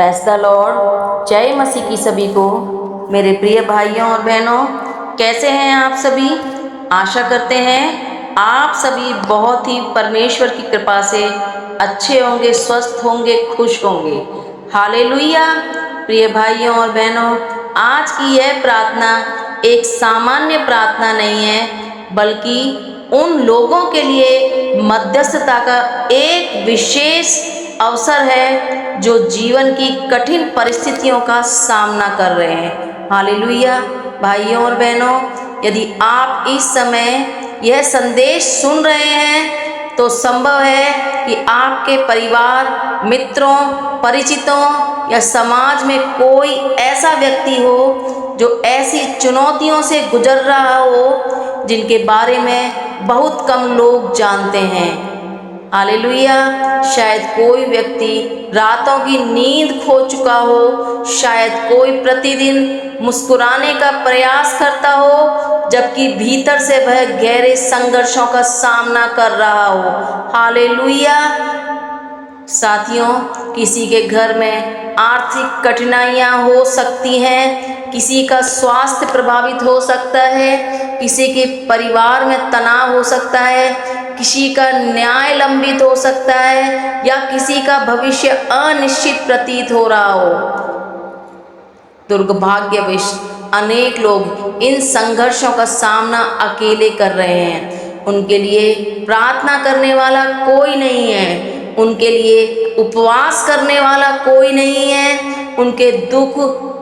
Praise the Lord. जय मसीह की सभी को। मेरे प्रिय भाइयों और बहनों, कैसे हैं आप सभी? आशा करते हैं आप सभी बहुत ही परमेश्वर की कृपा से अच्छे होंगे, स्वस्थ होंगे, खुश होंगे। हालेलुया। प्रिय भाइयों और बहनों, आज की यह प्रार्थना एक सामान्य प्रार्थना नहीं है, बल्कि उन लोगों के लिए मध्यस्थता का एक विशेष अवसर है जो जीवन की कठिन परिस्थितियों का सामना कर रहे हैं। हालेलुया। भाइयों और बहनों, यदि आप इस समय यह संदेश सुन रहे हैं तो संभव है कि आपके परिवार, मित्रों, परिचितों या समाज में कोई ऐसा व्यक्ति हो जो ऐसी चुनौतियों से गुजर रहा हो जिनके बारे में बहुत कम लोग जानते हैं। हालेलुया। शायद कोई व्यक्ति रातों की नींद खो चुका हो, शायद कोई प्रतिदिन मुस्कुराने का प्रयास करता हो जबकि भीतर से वह गहरे संघर्षों का सामना कर रहा हो। हालेलुया। साथियों, किसी के घर में आर्थिक कठिनाइयाँ हो सकती हैं, किसी का स्वास्थ्य प्रभावित हो सकता है, किसी के परिवार में तनाव हो सकता है, किसी का न्याय लंबित हो सकता है या किसी का भविष्य अनिश्चित प्रतीत हो रहा हो। दुर्भाग्यवश अनेक लोग इन संघर्षों का सामना अकेले कर रहे हैं। उनके लिए प्रार्थना करने वाला कोई नहीं है, उनके लिए उपवास करने वाला कोई नहीं है, उनके दुख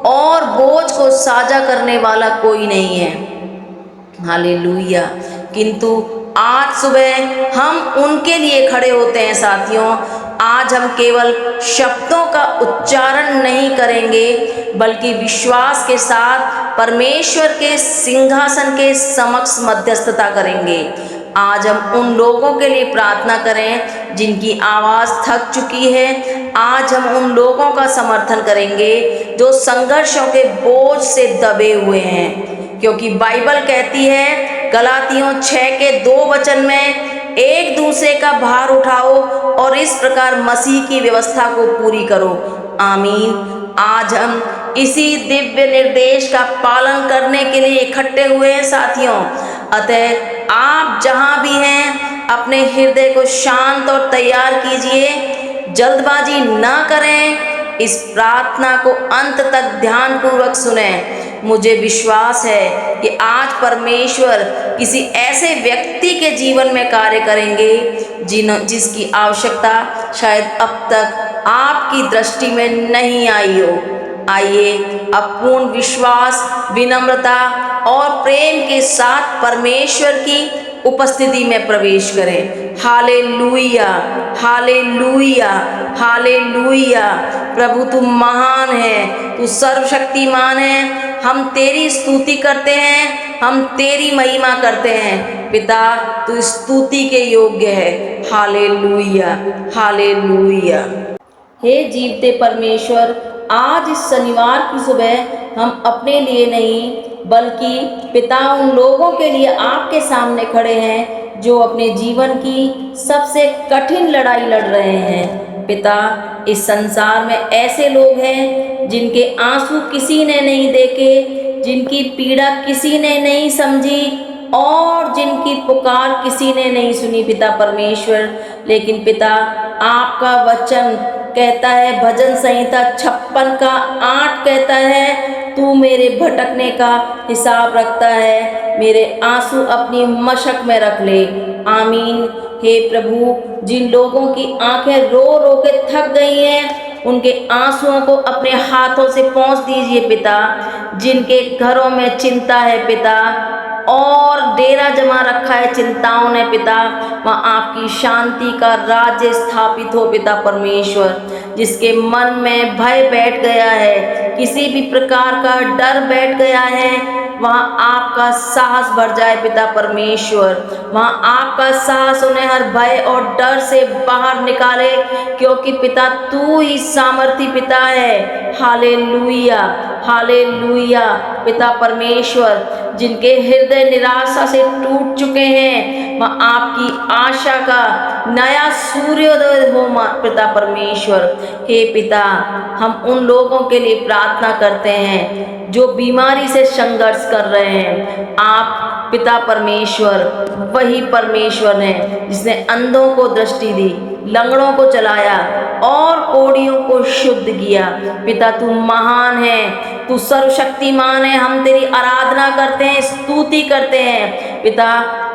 और बोझ को साझा करने वाला कोई नहीं है। हालेलुया। किंतु आज सुबह हम उनके लिए खड़े होते हैं। साथियों, आज हम केवल शब्दों का उच्चारण नहीं करेंगे, बल्कि विश्वास के साथ परमेश्वर के सिंहासन के समक्ष मध्यस्थता करेंगे। आज हम उन लोगों के लिए प्रार्थना करें जिनकी आवाज़ थक चुकी है। आज हम उन लोगों का समर्थन करेंगे जो संघर्षों के बोझ से दबे हुए हैं, क्योंकि बाइबल कहती है गलातियों 6:2 में, एक दूसरे का भार उठाओ और इस प्रकार मसीह की व्यवस्था को पूरी करो। आमीन। आज हम इसी दिव्य निर्देश का पालन करने के लिए इकट्ठे हुए हैं साथियों। अतः आप जहां भी हैं, अपने हृदय को शांत और तैयार कीजिए। जल्दबाजी ना करें, इस प्रार्थना को अंत तक ध्यानपूर्वक सुनें। मुझे विश्वास है कि आज परमेश्वर किसी ऐसे व्यक्ति के जीवन में कार्य करेंगे जिसकी आवश्यकता शायद अब तक आपकी दृष्टि में नहीं आई हो। आइए अब पूर्ण विश्वास, विनम्रता और प्रेम के साथ परमेश्वर की उपस्थिति में प्रवेश करें। Hallelujah, hallelujah, hallelujah. प्रभु तू महान है, तू सर्वशक्तिमान है। हम तेरी स्तुति करते हैं, हम तेरी महिमा करते हैं। पिता, तू स्तुति के योग्य है। Hallelujah, hallelujah. हे जीवते परमेश्वर, आज इस शनिवार की सुबह हम अपने लिए नहीं बल्कि पिता उन लोगों के लिए आपके सामने खड़े हैं जो अपने जीवन की सबसे कठिन लड़ाई लड़ रहे हैं। पिता, इस संसार में ऐसे लोग हैं जिनके आंसू किसी ने नहीं देखे, जिनकी पीड़ा किसी ने नहीं समझी और जिनकी पुकार किसी ने नहीं सुनी पिता परमेश्वर। लेकिन पिता, आपका वचन कहता है, भजन संहिता 56:8 कहता है, तू मेरे भटकने का हिसाब रखता है, मेरे आंसू अपनी मशक में रख ले। आमीन। हे प्रभु, जिन लोगों की आंखें रो रो के थक गई हैं, उनके आंसुओं को अपने हाथों से पोंछ दीजिए पिता। जिनके घरों में चिंता है पिता और डेरा जमा रखा है चिंताओं ने पिता, वहाँ आपकी शांति का राज्य स्थापित हो पिता परमेश्वर। जिसके मन में भय बैठ गया है, किसी भी प्रकार का डर बैठ गया है, वहाँ आपका साहस भर जाए पिता परमेश्वर। वहाँ आपका साहस उन्हें हर भय और डर से बाहर निकाले, क्योंकि पिता तू ही सामर्थी पिता है। हालेलुया, हालेलुया, पिता परमेश्वर, जिनके हृदय निराशा से टूट चुके हैं, वह आपकी आशा का नया सूर्योदय हो पिता परमेश्वर। हे पिता, हम उन लोगों के लिए प्रार्थना करते हैं जो बीमारी से संघर्ष कर रहे हैं। आप पिता परमेश्वर वही परमेश्वर हैं जिसने अंधों को दृष्टि दी, लंगड़ों को चलाया और कोढ़ियों को शुद्ध किया। पिता, तू महान है, तू सर्वशक्तिमान है। हम तेरी आराधना करते हैं, स्तुति करते हैं। पिता,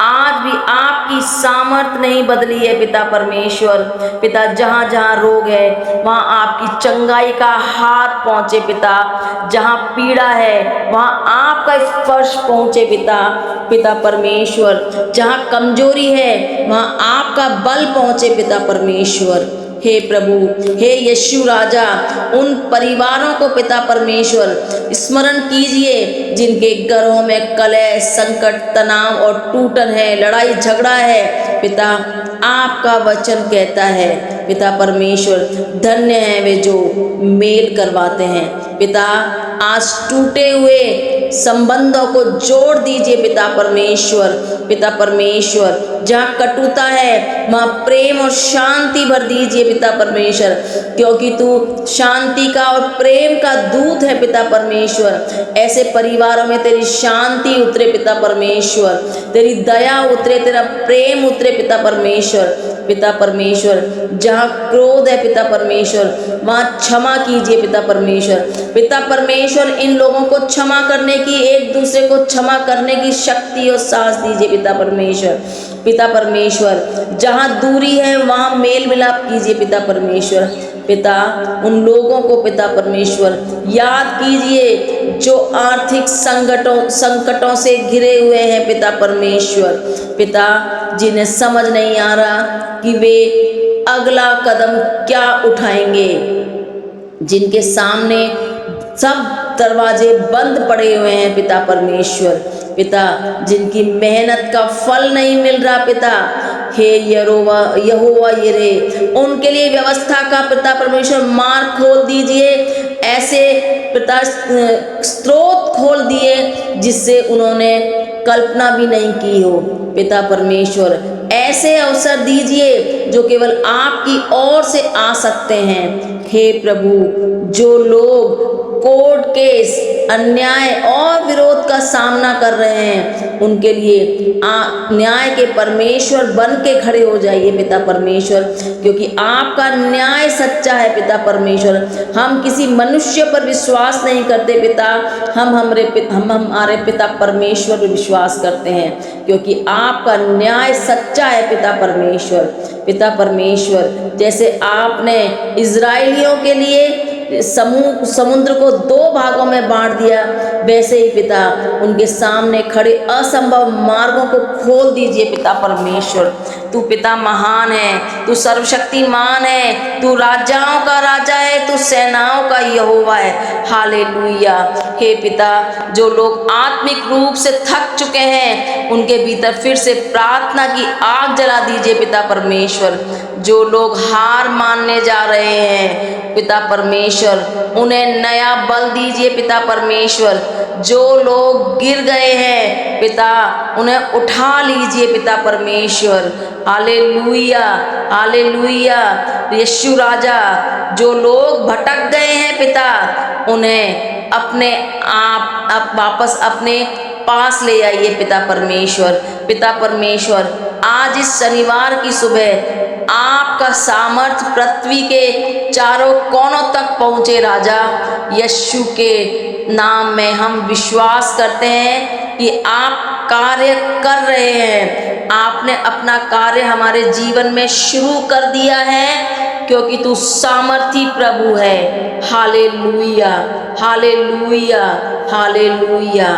आज भी आपकी सामर्थ नहीं बदली है पिता परमेश्वर। पिता, जहाँ जहाँ रोग है वहाँ आपकी चंगाई का हाथ पहुँचे पिता। जहाँ पीड़ा है वहाँ आपका स्पर्श पहुँचे पिता। पिता परमेश्वर, जहाँ कमजोरी है वहाँ आपका बल पहुँचे पिता परमेश्वर। हे प्रभु, हे यीशु राजा, उन परिवारों को पिता परमेश्वर स्मरण कीजिए जिनके घरों में कलह, संकट, तनाव और टूटन है, लड़ाई झगड़ा है। पिता, आपका वचन कहता है पिता परमेश्वर, धन्य है वे जो मेल करवाते हैं। पिता, आज टूटे हुए संबंधों को जोड़ दीजिए पिता परमेश्वर। पिता परमेश्वर, जहाँ कटुता है वहाँ प्रेम और शांति भर दीजिए पिता परमेश्वर, क्योंकि तू शांति का और प्रेम का दूत है पिता परमेश्वर। ऐसे परिवारों में तेरी शांति उतरे पिता परमेश्वर, तेरी दया उतरे, तेरा प्रेम उतरे पिता परमेश्वर। पिता परमेश्वर, जहाँ क्रोध है पिता परमेश्वर वहाँ क्षमा कीजिए पिता परमेश्वर। पिता परमेश्वर, इन लोगों को क्षमा करने की, एक दूसरे को क्षमा करने की शक्ति और साहस दीजिए पिता परमेश्वर। पिता परमेश्वर, जहाँ दूरी है वहाँ मेल मिलाप कीजिए पिता परमेश्वर। पिता, उन लोगों को पिता परमेश्वर याद कीजिए जो आर्थिक संकटों से घिरे हुए हैं पिता परमेश्वर। पिता, जिन्हें समझ नहीं आ रहा कि वे अगला कदम क्या उठाएंगे, जिनके सामने सब दरवाजे बंद पड़े हुए हैं पिता परमेश्वर। पिता, जिनकी मेहनत का फल नहीं मिल रहा पिता, हे यहोवा यिरे, उनके लिए व्यवस्था का पिता परमेश्वर मार्ग खोल दीजिए। ऐसे पिता स्रोत खोल दिए जिससे उन्होंने कल्पना भी नहीं की हो पिता परमेश्वर। ऐसे अवसर दीजिए जो केवल आपकी ओर से आ सकते हैं। हे प्रभु, जो लोग कोर्ट केस, अन्याय और विरोध का सामना कर रहे हैं, उनके लिए न्याय के परमेश्वर बन के खड़े हो जाइए पिता परमेश्वर, क्योंकि आपका न्याय सच्चा है पिता परमेश्वर। हम किसी मनुष्य पर विश्वास नहीं करते पिता, हम हमारे पिता परमेश्वर पर विश्वास करते हैं, क्योंकि आपका न्याय सच्चा है पिता परमेश्वर। पिता परमेश्वर, जैसे आपने इजराइलियों के लिए समुद्र को 2 भागों में बांट दिया, वैसे ही पिता उनके सामने खड़े असंभव मार्गों को खोल दीजिए पिता परमेश्वर। तू पिता महान है, तू सर्वशक्तिमान है, तू राजाओं का राजा है, तू सेनाओं का यहोवा है। हालेलुया। हे पिता, जो लोग आत्मिक रूप से थक चुके हैं उनके भीतर फिर से प्रार्थना की आग जला दीजिए पिता परमेश्वर। जो लोग हार मानने जा रहे हैं पिता परमेश्वर, उन्हें नया बल दीजिए पिता परमेश्वर। जो लोग गिर गए हैं पिता, उन्हें उठा लीजिए पिता परमेश्वर। Hallelujah, hallelujah. यीशु राजा, जो लोग भटक गए हैं पिता, उन्हें अपने आप वापस अपने पास ले आइए पिता परमेश्वर। पिता परमेश्वर, आज इस शनिवार की सुबह आपका सामर्थ्य पृथ्वी के चारों कोनों तक पहुँचे राजा। यीशु के नाम में हम विश्वास करते हैं कि आप कार्य कर रहे हैं। आपने अपना कार्य हमारे जीवन में शुरू कर दिया है, क्योंकि तू सामर्थी प्रभु है। Hallelujah, hallelujah, hallelujah.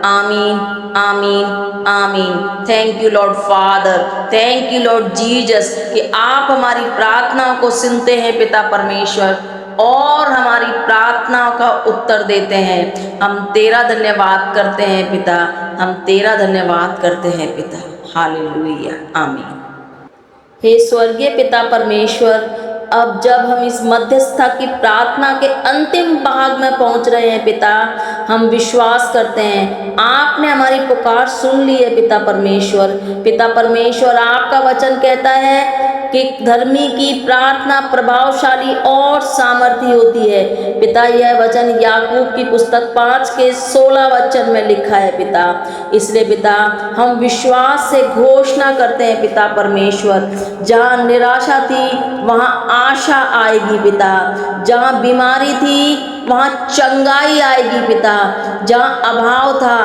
आमीन, आमीन, आमीन। Thank you Lord father, thank you Lord Jesus कि आप हमारी प्रार्थनाओं को सुनते हैं पिता परमेश्वर और हमारी प्रार्थनाओं का उत्तर देते हैं। हम तेरा धन्यवाद करते हैं पिता, हम तेरा धन्यवाद करते हैं पिता। हालेलुया, आमीन। हे स्वर्गीय पिता परमेश्वर, अब जब हम इस मध्यस्थता की प्रार्थना के अंतिम भाग में पहुंच रहे हैं पिता, हम विश्वास करते हैं आपने हमारी पुकार सुन ली है पिता परमेश्वर। पिता परमेश्वर, आपका वचन कहता है कि धर्मी की प्रार्थना प्रभावशाली और सामर्थी होती है। पिता, यह वचन याकूब की पुस्तक 5 के 16 वचन में लिखा है पिता। इसलिए पिता, हम विश्वास से घोषणा करते हैं पिता परमेश्वर, जहाँ निराशा थी वहाँ आशा आएगी पिता, जहाँ बीमारी थी वहाँ चंगाई आएगी पिता, जहाँ अभाव था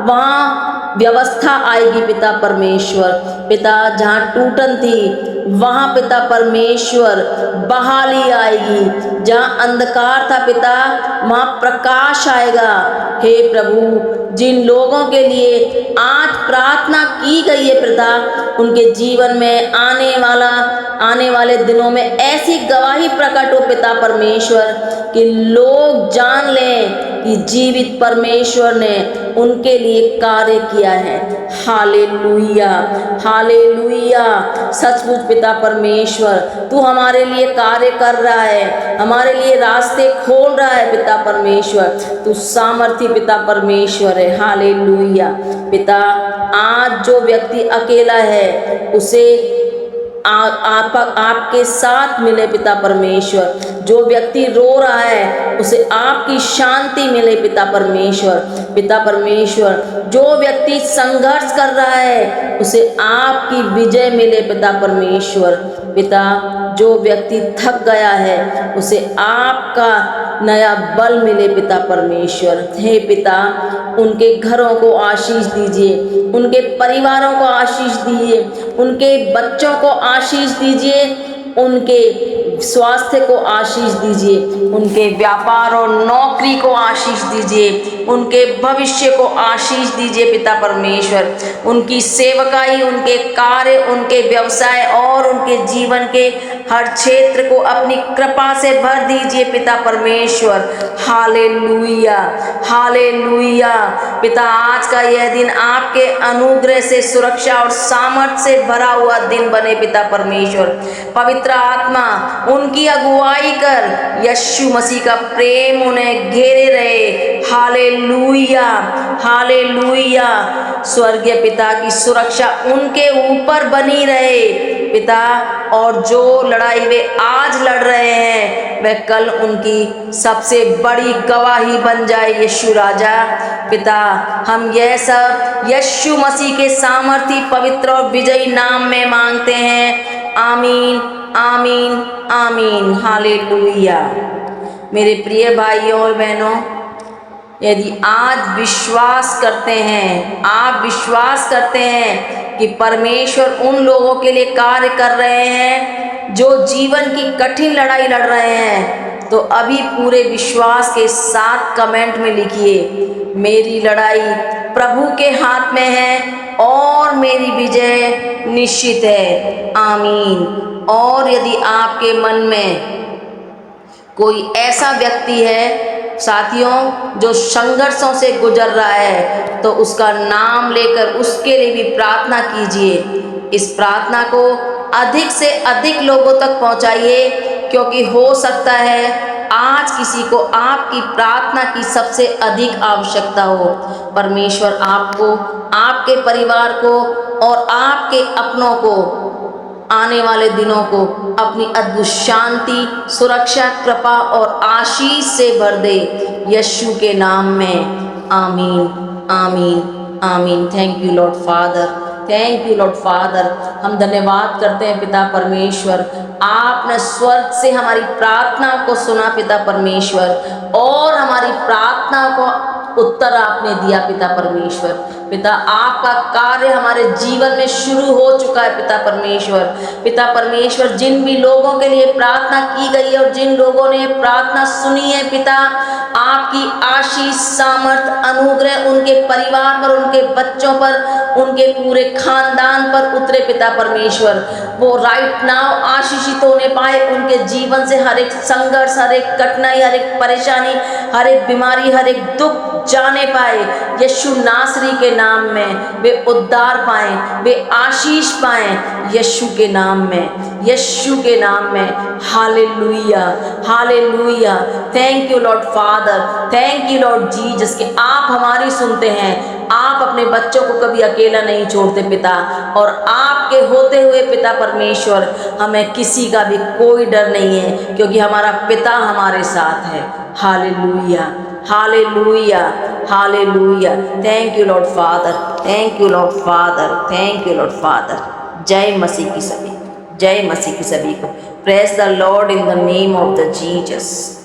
वहाँ व्यवस्था आएगी पिता परमेश्वर। पिता, जहाँ टूटन थी वहाँ पिता परमेश्वर बहाली आएगी, जहाँ अंधकार था पिता वहाँ प्रकाश आएगा। हे प्रभु, जिन लोगों के लिए आज प्रार्थना की गई है पिता, उनके जीवन में आने वाले दिनों में ऐसी गवाही प्रकट हो पिता परमेश्वर कि लोग जान लें कि जीवित परमेश्वर ने उनके लिए कार्य किया है। Hallelujah, hallelujah. सचमुच पिता परमेश्वर, तू हमारे लिए कार्य कर रहा है, हमारे लिए रास्ते खोल रहा है पिता परमेश्वर। तू सामर्थी पिता परमेश्वर है। हालेलुया। पिता, आज जो व्यक्ति अकेला है उसे आपके साथ मिले पिता परमेश्वर। जो व्यक्ति रो रहा है उसे आपकी शांति मिले पिता परमेश्वर। पिता परमेश्वर, जो व्यक्ति संघर्ष कर रहा है उसे आपकी विजय मिले पिता परमेश्वर। पिता, जो व्यक्ति थक गया है उसे आपका नया बल मिले पिता परमेश्वर। हे पिता, उनके घरों को आशीष दीजिए, उनके परिवारों को आशीष दीजिए, उनके बच्चों को आशीष दीजिए, उनके स्वास्थ्य को आशीष दीजिए, उनके व्यापार और नौकरी को आशीष दीजिए, उनके भविष्य को आशीष दीजिए पिता परमेश्वर। उनकी सेवकाई, उनके कार्य, उनके व्यवसाय और उनके जीवन के हर क्षेत्र को अपनी कृपा से भर दीजिए पिता परमेश्वर। Hallelujah, hallelujah. पिता, आज का यह दिन आपके अनुग्रह से, सुरक्षा और सामर्थ्य से भरा हुआ दिन बने पिता परमेश्वर। पवित्र आत्मा उनकी अगुवाई कर, यीशु मसीह का प्रेम उन्हें घेरे रहे। Hallelujah, hallelujah. स्वर्गीय पिता की सुरक्षा उनके ऊपर बनी रहे पिता, और जो लड़ाई वे आज लड़ रहे हैं वह कल उनकी सबसे बड़ी गवाही बन जाए यीशु राजा। पिता, हम यह सब यीशु मसीह के सामर्थी, पवित्र और विजयी नाम में मांगते हैं। आमीन, आमीन, आमीन। हालेलुया। मेरे प्रिय भाइयों और बहनों, यदि आज विश्वास करते हैं, आप विश्वास करते हैं कि परमेश्वर उन लोगों के लिए कार्य कर रहे हैं जो जीवन की कठिन लड़ाई लड़ रहे हैं, तो अभी पूरे विश्वास के साथ कमेंट में लिखिए, मेरी लड़ाई प्रभु के हाथ में है और मेरी विजय निश्चित है। आमीन। और यदि आपके मन में कोई ऐसा व्यक्ति है साथियों जो संघर्षों से गुजर रहा है, तो उसका नाम लेकर उसके लिए भी प्रार्थना कीजिए। इस प्रार्थना को अधिक से अधिक लोगों तक पहुंचाइए, क्योंकि हो सकता है आज किसी को आपकी प्रार्थना की सबसे अधिक आवश्यकता हो। परमेश्वर आपको, आपके परिवार को और आपके अपनों को आने वाले दिनों को अपनी अद्भुत शांति, सुरक्षा, कृपा और आशीष से भर दे, यीशु के नाम में। आमीन, आमीन, आमीन। Thank you Lord father, thank you Lord father. हम धन्यवाद करते हैं पिता परमेश्वर, आपने स्वर्ग से हमारी प्रार्थना को सुना पिता परमेश्वर, और हमारी प्रार्थना को उत्तर आपने दिया पिता परमेश्वर। पिता, आपका कार्य हमारे जीवन में शुरू हो चुका है पिता परमेश्वर। पिता परमेश्वर, जिन भी लोगों के लिए प्रार्थना की गई है और जिन लोगों ने प्रार्थना सुनी है पिता, आपकी आशीष, सामर्थ, अनुग्रह उनके परिवार पर, उनके बच्चों पर, उनके पूरे खानदान पर उतरे पिता परमेश्वर। वो राइट नाउ आशीषित होने पाए, उनके जीवन से हर एक संघर्ष, हर एक कठिनाई, हर एक परेशानी, हर एक बीमारी, हर एक दुख जाने पाए। यीशु नासरी के नाम में वे उद्धार पाएं, वे आशीष पाएं यीशु के नाम में, यीशु के नाम में। Hallelujah, hallelujah. Thank you Lord father, thank you Lord Jesus कि आप हमारी सुनते हैं। आप अपने बच्चों को कभी अकेला नहीं छोड़ते पिता, और आपके होते हुए पिता परमेश्वर हमें किसी का भी कोई डर नहीं है, क्योंकि हमारा पिता हमारे साथ है। Hallelujah, hallelujah, hallelujah. Thank you Lord father, thank you Lord father, thank you Lord father. जय मसीह की सभी, जय मसीह की सभी को। Praise the Lord in the name of the Jesus.